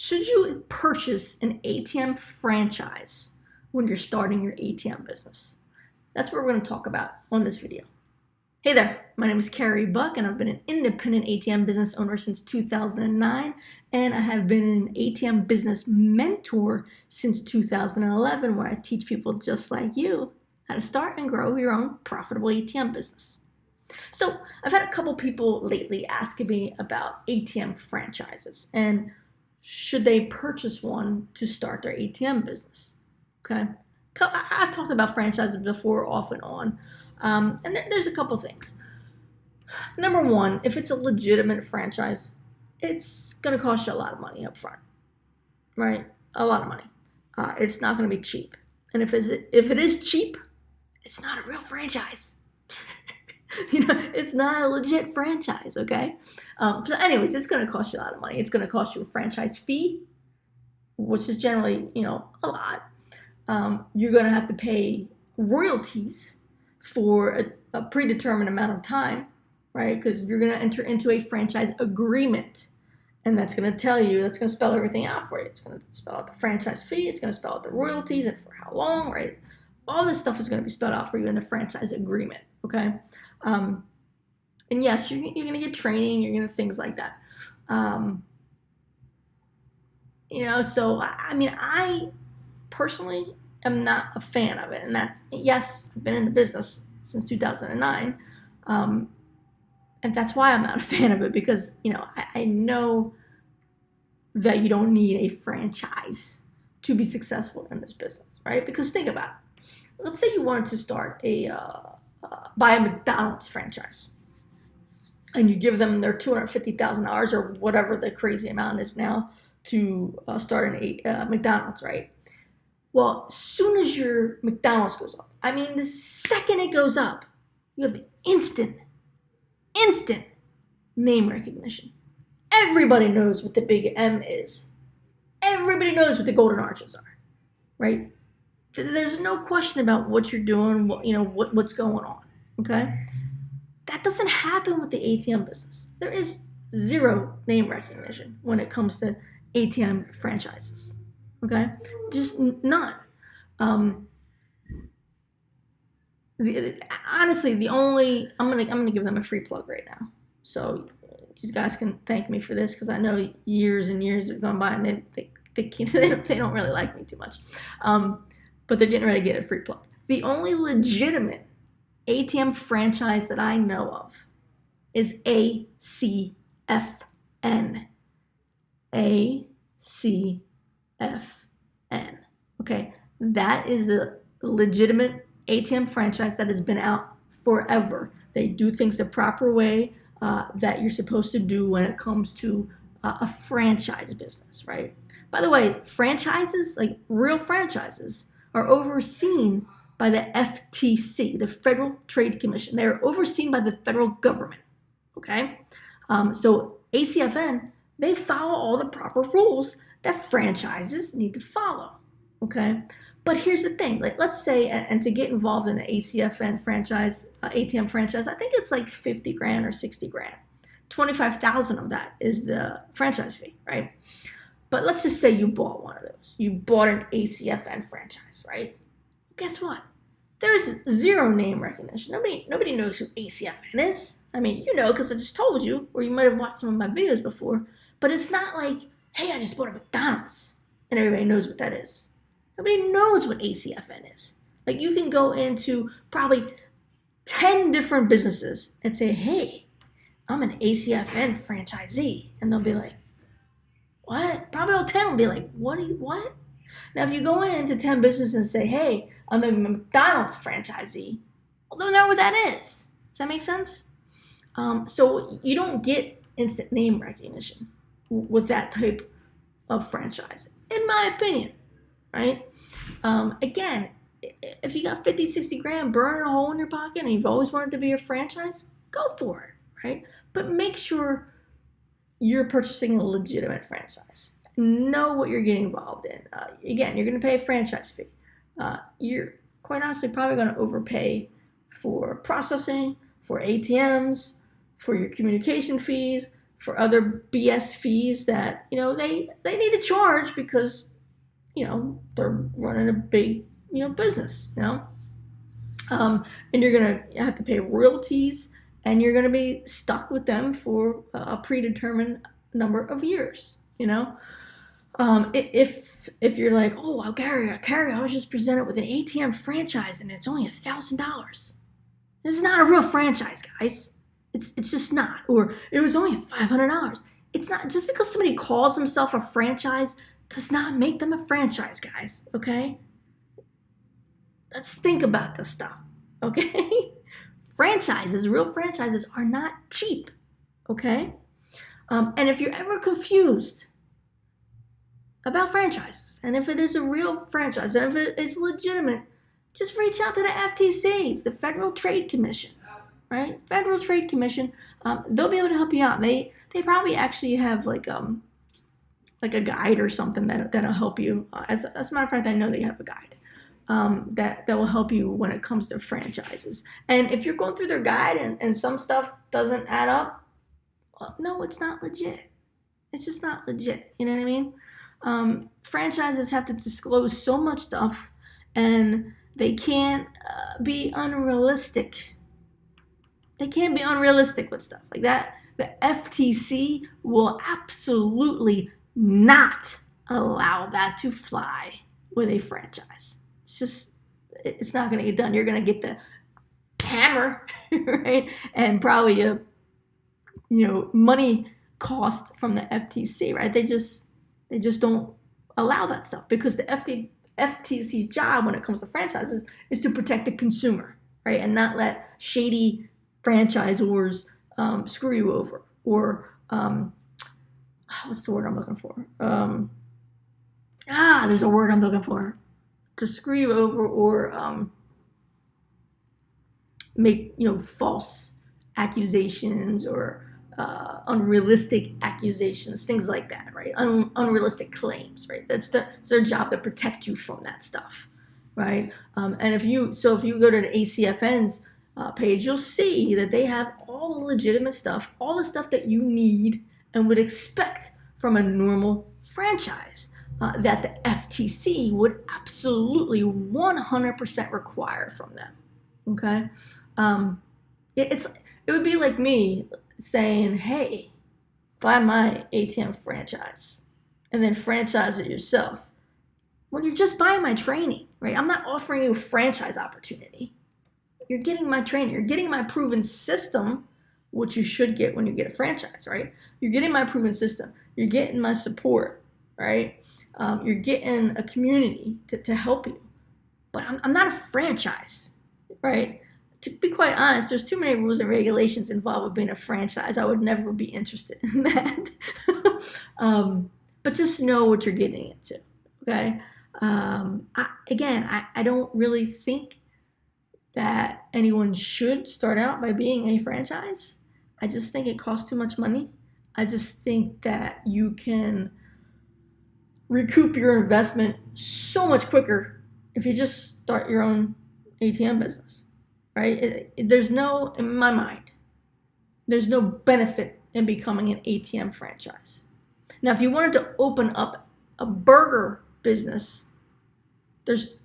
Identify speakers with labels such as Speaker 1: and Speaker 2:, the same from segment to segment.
Speaker 1: Should you purchase an ATM franchise when you're starting your ATM business? That's what we're going to talk about on this video. Hey there, my name is Carey Buck, and I've been an independent ATM business owner since 2009, and I have been an ATM business mentor since 2011, where I teach people just like you how to start and grow your own profitable ATM business. So I've had a couple people lately asking me about ATM franchises and should they purchase one to start their ATM business. Okay, I've talked about franchises before off and on. And there's a couple things. Number one, if it's a legitimate franchise, it's going to cost you a lot of money up front, right? A lot of money. It's not going to be cheap. And if it is cheap, it's not a real franchise. It's not a legit franchise, okay? So anyways, it's going to cost you a lot of money. It's going to cost you a franchise fee, which is generally, a lot. You're going to have to pay royalties for a predetermined amount of time, right? Because you're going to enter into a franchise agreement, and that's going to spell everything out for you. It's going to spell out the franchise fee, it's going to spell out the royalties and for how long, right? All this stuff is going to be spelled out for you in the franchise agreement, okay? And yes, you're going to get training, you're going to things like that. So I personally am not a fan of it, and yes, I've been in the business since 2009, and that's why I'm not a fan of it, because I know that you don't need a franchise to be successful in this business, right? Because think about it. Let's say you wanted to start buy a McDonald's franchise, and you give them their $250,000 or whatever the crazy amount is now to start a McDonald's, right? Well, as soon as your McDonald's goes up, the second it goes up, you have instant name recognition. Everybody knows what the big M is. Everybody knows what the golden arches are, right? There's no question about what you're doing, what's going on, okay? That doesn't happen with the ATM business. There is zero name recognition when it comes to ATM franchises. Okay, just none. Honestly, I'm gonna give them a free plug right now. So these guys can thank me for this, because I know years and years have gone by and they don't really like me too much. But they're getting ready to get a free plug. The only legitimate ATM franchise that I know of is ACFN. ACFN. Okay, that is the legitimate ATM franchise that has been out forever. They do things the proper way that you're supposed to do when it comes to a franchise business, right? By the way, franchises, like real franchises, are overseen by the FTC, the Federal Trade Commission. They are overseen by the federal government, okay? So ACFN, they follow all the proper rules that franchises need to follow, okay? But here's the thing, like let's say, and to get involved in an ACFN franchise, ATM franchise, I think it's like 50 grand or 60 grand. 25,000 of that is the franchise fee, right? But let's just say you bought one of those. You bought an ACFN franchise, right? Guess what? There's zero name recognition. Nobody knows who ACFN is. Because I just told you, or you might have watched some of my videos before, but it's not like, hey, I just bought a McDonald's, and everybody knows what that is. Nobody knows what ACFN is. Like, you can go into probably 10 different businesses and say, hey, I'm an ACFN franchisee. And they'll be like, what? Probably all 10 will be like, what? Now, if you go into 10 businesses and say, hey, I'm a McDonald's franchisee, well, they'll know what that is. Does that make sense? So you don't get instant name recognition with that type of franchise, in my opinion, right? Again, if you got 50, 60 grand burning a hole in your pocket and you've always wanted to be a franchise, go for it, right? But make sure you're purchasing a legitimate franchise. Know what you're getting involved in. Again, you're going to pay a franchise fee. You're quite honestly probably going to overpay for processing, for ATMs, for your communication fees, for other BS fees that, you know, they need to charge because, you know, they're running a big, you know, business, you know. And you're going to have to pay royalties, and you're going to be stuck with them for a predetermined number of years, you know. If you're like, oh, well, Carey, I was just presented with an ATM franchise and it's only $1,000. This is not a real franchise, guys. It's just not. Or it was only $500. It's not. Just because somebody calls himself a franchise does not make them a franchise, guys. Okay? Let's think about this stuff. Okay? Franchises, real franchises, are not cheap. Okay? And if you're ever confused about franchises, and if it is a real franchise, and if it is legitimate, just reach out to the FTC. It's the Federal Trade Commission, right? Federal Trade Commission. They'll be able to help you out. They probably actually have like a guide or something that'll help you. As a matter of fact, I know they have a guide that will help you when it comes to franchises. And if you're going through their guide and some stuff doesn't add up, well, no, it's not legit. It's just not legit. You know what I mean? Franchises have to disclose so much stuff, and they can't be unrealistic. They can't be unrealistic with stuff like that. The FTC will absolutely not allow that to fly with a franchise. It's not going to get done. You're going to get the hammer, right? And probably a, you know, money cost from the FTC, right? They just don't allow that stuff, because the FTC's job when it comes to franchises is to protect the consumer, right? And not let shady franchisors screw you over, or what's the word I'm looking for? There's a word I'm looking for. To screw you over, or make, you know, false accusations, or unrealistic accusations, things like that, right? Unrealistic claims, right? It's their job to protect you from that stuff, right? And if you go to the ACFN's page, you'll see that they have all the legitimate stuff, all the stuff that you need and would expect from a normal franchise, that the FTC would absolutely 100% require from them. Okay, it would be like me saying, hey, buy my ATM franchise and then franchise it yourself when you're just buying my training, right? I'm not offering you a franchise opportunity. You're getting my training. You're getting my proven system, which you should get when you get a franchise, right? You're getting my proven system. You're getting my support, right? You're getting a community to help you. But I'm not a franchise, right? To be quite honest, there's too many rules and regulations involved with being a franchise. I would never be interested in that. But just know what you're getting into, okay? I don't really think that anyone should start out by being a franchise. I just think it costs too much money. I just think that you can recoup your investment so much quicker if you just start your own ATM business, right? There's no, in my mind, there's no benefit in becoming an ATM franchise. Now, if you wanted to open up a burger business, there's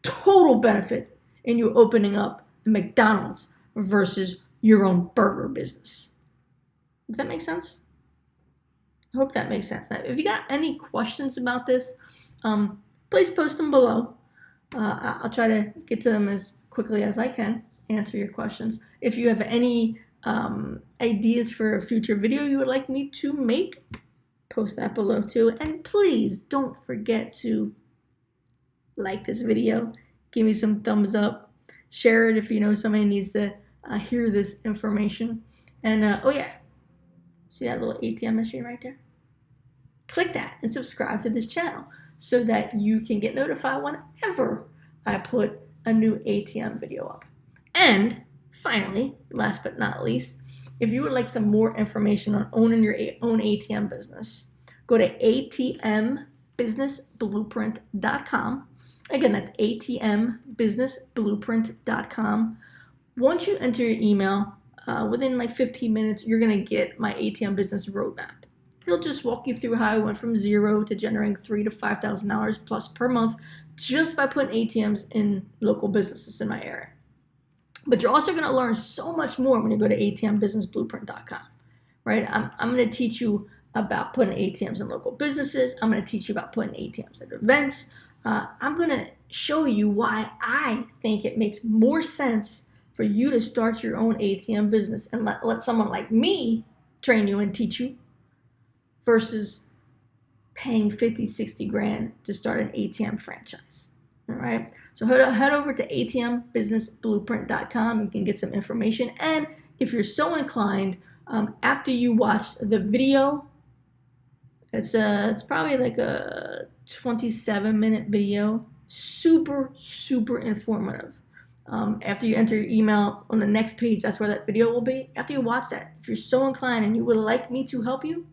Speaker 1: total benefit in you opening up a McDonald's versus your own burger business. Does that make sense? I hope that makes sense. Now, if you got any questions about this, please post them below. I'll try to get to them as quickly as I can, answer your questions. If you have any ideas for a future video you would like me to make, post that below too. And please don't forget to like this video, give me some thumbs up, share it if you know somebody needs to hear this information. And oh yeah, see that little ATM machine right there? Click that and subscribe to this channel so that you can get notified whenever I put a new ATM video up. And finally, last but not least, if you would like some more information on owning your own ATM business, go to ATMBusinessBlueprint.com. Again, that's ATMBusinessBlueprint.com. Once you enter your email, within like 15 minutes, you're going to get my ATM business roadmap. It'll just walk you through how I went from zero to generating $3,000 to $5,000 plus per month just by putting ATMs in local businesses in my area. But you're also going to learn so much more when you go to atmbusinessblueprint.com, right? I'm going to teach you about putting ATMs in local businesses. I'm going to teach you about putting ATMs at events. I'm going to show you why I think it makes more sense for you to start your own ATM business and let someone like me train you and teach you versus paying 50, 60 grand to start an ATM franchise. All right. So head over to atmbusinessblueprint.com. You can get some information. And if you're so inclined, after you watch the video, it's probably like a 27-minute video, super informative. After you enter your email on the next page, that's where that video will be. After you watch that, if you're so inclined and you would like me to help you,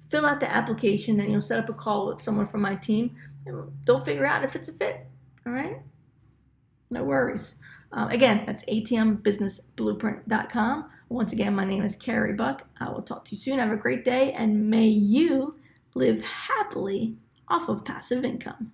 Speaker 1: fill out the application and you'll set up a call with someone from my team and they'll figure out if it's a fit. All right? No worries. Again, that's atmbusinessblueprint.com. Once again, my name is Carey Buck. I will talk to you soon. Have a great day, and may you live happily off of passive income.